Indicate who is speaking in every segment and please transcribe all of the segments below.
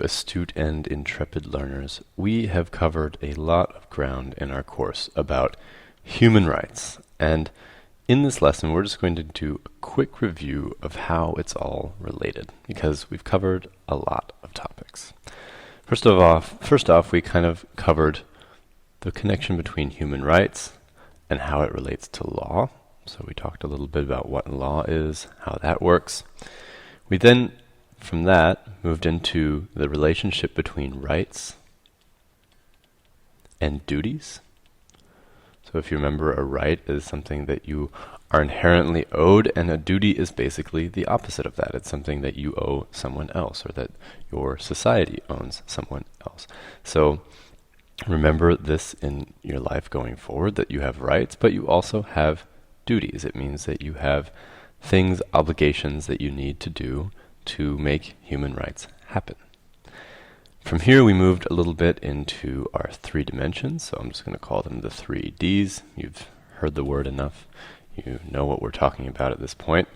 Speaker 1: astute and intrepid learners. We have covered a lot of ground in our course about human rights, and in this lesson we're just going to do a quick review of how it's all related, because we've covered a lot of topics. First off, we kind of covered the connection between human rights and how it relates to law. So we talked a little bit about what law is, how that works. We then, from that, moved into the relationship between rights and duties. So if you remember, a right is something that you are inherently owed, and a duty is basically the opposite of that. It's something that you owe someone else, or that your society owns someone else. So remember this in your life going forward, that you have rights, but you also have duties. It means that you have things, obligations that you need to do to make human rights happen. From here we moved a little bit into our 3 dimensions, so I'm just going to call them the 3 Ds. You've heard the word enough. You know what we're talking about at this point.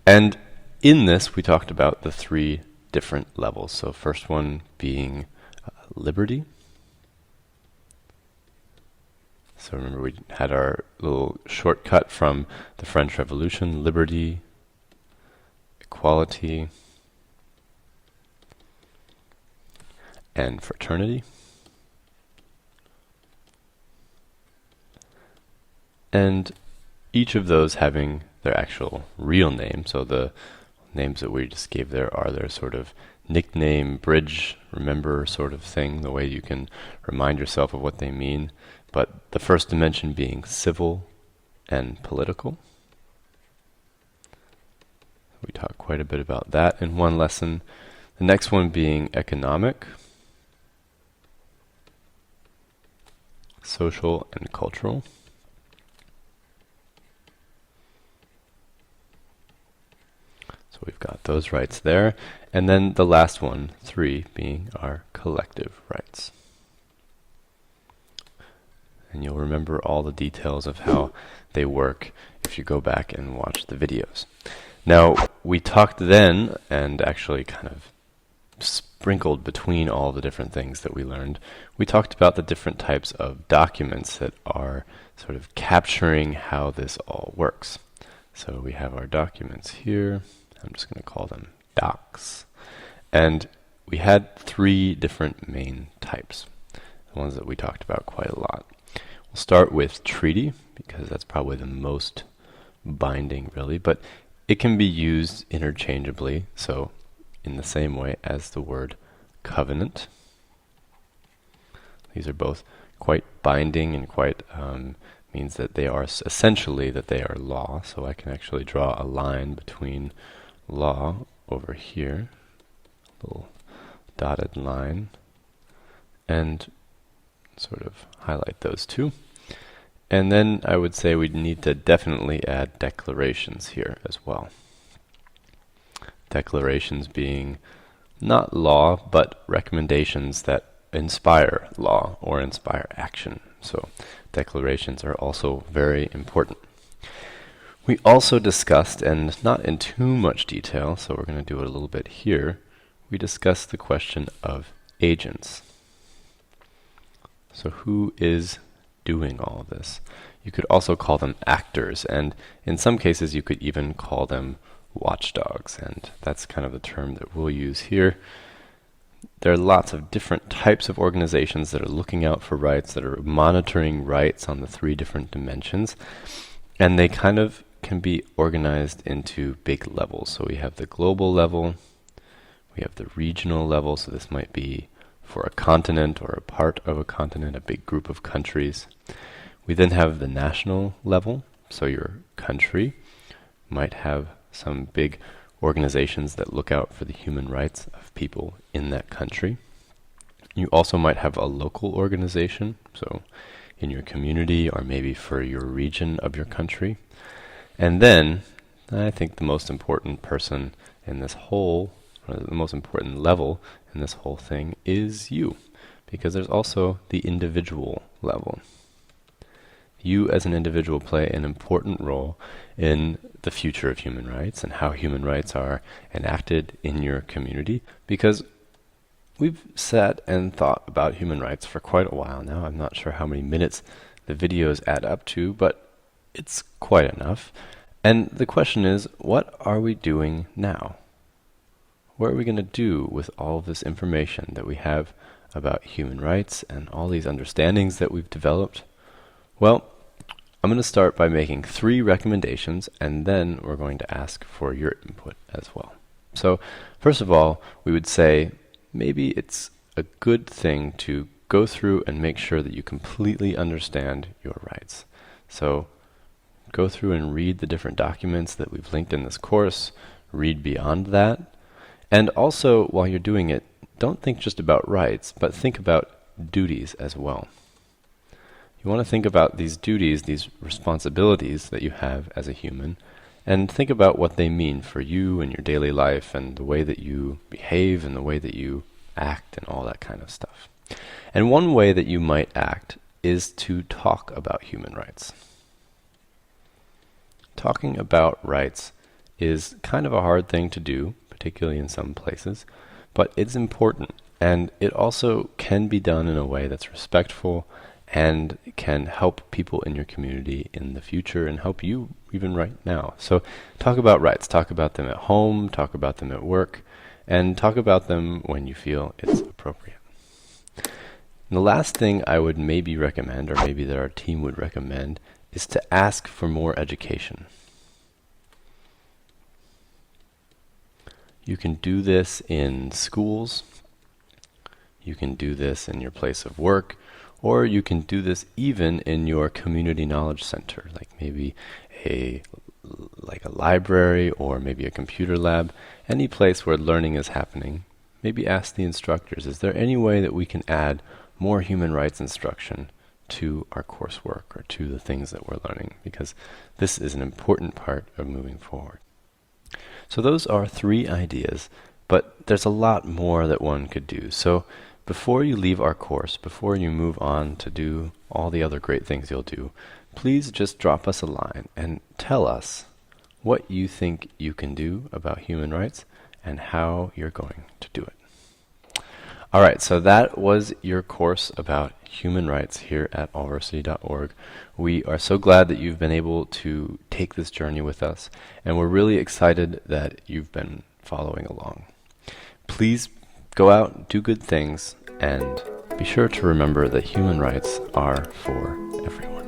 Speaker 1: And in this we talked about the 3 different levels. So first one being liberty. So remember, we had our little shortcut from the French Revolution: liberty, equality, and fraternity. And each of those having their actual real name. So the names that we just gave there are their sort of nickname, bridge, remember sort of thing, the way you can remind yourself of what they mean. But the first dimension being civil and political. We talked quite a bit about that in one lesson. The next one being economic, social, and cultural. So we've got those rights there. And then the last one, 3, being our collective rights. And you'll remember all the details of how they work if you go back and watch the videos. Now, we talked then, and actually kind of sprinkled between all the different things that we learned, we talked about the different types of documents that are sort of capturing how this all works. So we have our documents here. I'm just going to call them docs. And we had 3 different main types, the ones that we talked about quite a lot. We'll start with treaty, because that's probably the most binding, really, but it can be used interchangeably, so in the same way as the word covenant. These are both quite binding and quite means that they are essentially that they are law, so I can actually draw a line between law over here, a little dotted line, and sort of highlight those 2. And then I would say we'd need to definitely add declarations here as well. Declarations being not law, but recommendations that inspire law or inspire action. So declarations are also very important. We also discussed, and not in too much detail, so we're going to do it a little bit here, we discussed the question of agents. So who is doing all of this? You could also call them actors, and in some cases you could even call them watchdogs, and that's kind of the term that we'll use here. There are lots of different types of organizations that are looking out for rights, that are monitoring rights on the 3 different dimensions, and they kind of can be organized into big levels. So we have the global level, we have the regional level, so this might be for a continent or a part of a continent, a big group of countries. We then have the national level, so your country might have some big organizations that look out for the human rights of people in that country. You also might have a local organization, so in your community or maybe for your region of your country. And then, I think the most important person in this whole, or the most important level in this whole thing is you, because there's also the individual level. You as an individual play an important role in the future of human rights and how human rights are enacted in your community, because we've sat and thought about human rights for quite a while now. I'm not sure how many minutes the videos add up to, but it's quite enough. And the question is, what are we doing now? What are we going to do with all of this information that we have about human rights and all these understandings that we've developed? Well, I'm going to start by making 3 recommendations, and then we're going to ask for your input as well. So, first of all, we would say maybe it's a good thing to go through and make sure that you completely understand your rights. So, go through and read the different documents that we've linked in this course, read beyond that, and also, while you're doing it, don't think just about rights, but think about duties as well. You want to think about these duties, these responsibilities that you have as a human, and think about what they mean for you and your daily life and the way that you behave and the way that you act and all that kind of stuff. And one way that you might act is to talk about human rights. Talking about rights is kind of a hard thing to do, particularly in some places, but it's important, and it also can be done in a way that's respectful and can help people in your community in the future and help you even right now. So talk about rights. Talk about them at home, talk about them at work, and talk about them when you feel it's appropriate. And the last thing I would maybe recommend, or maybe that our team would recommend, is to ask for more education. You can do this in schools, you can do this in your place of work, or you can do this even in your community knowledge center, like maybe a library or maybe a computer lab, any place where learning is happening. Maybe ask the instructors, is there any way that we can add more human rights instruction to our coursework or to the things that we're learning? Because this is an important part of moving forward. So those are 3 ideas, but there's a lot more that one could do. So before you leave our course, before you move on to do all the other great things you'll do, please just drop us a line and tell us what you think you can do about human rights and how you're going to do it. All right, so that was your course about human rights here at allversity.org. We are so glad that you've been able to take this journey with us, and we're really excited that you've been following along. Please go out, do good things, and be sure to remember that human rights are for everyone.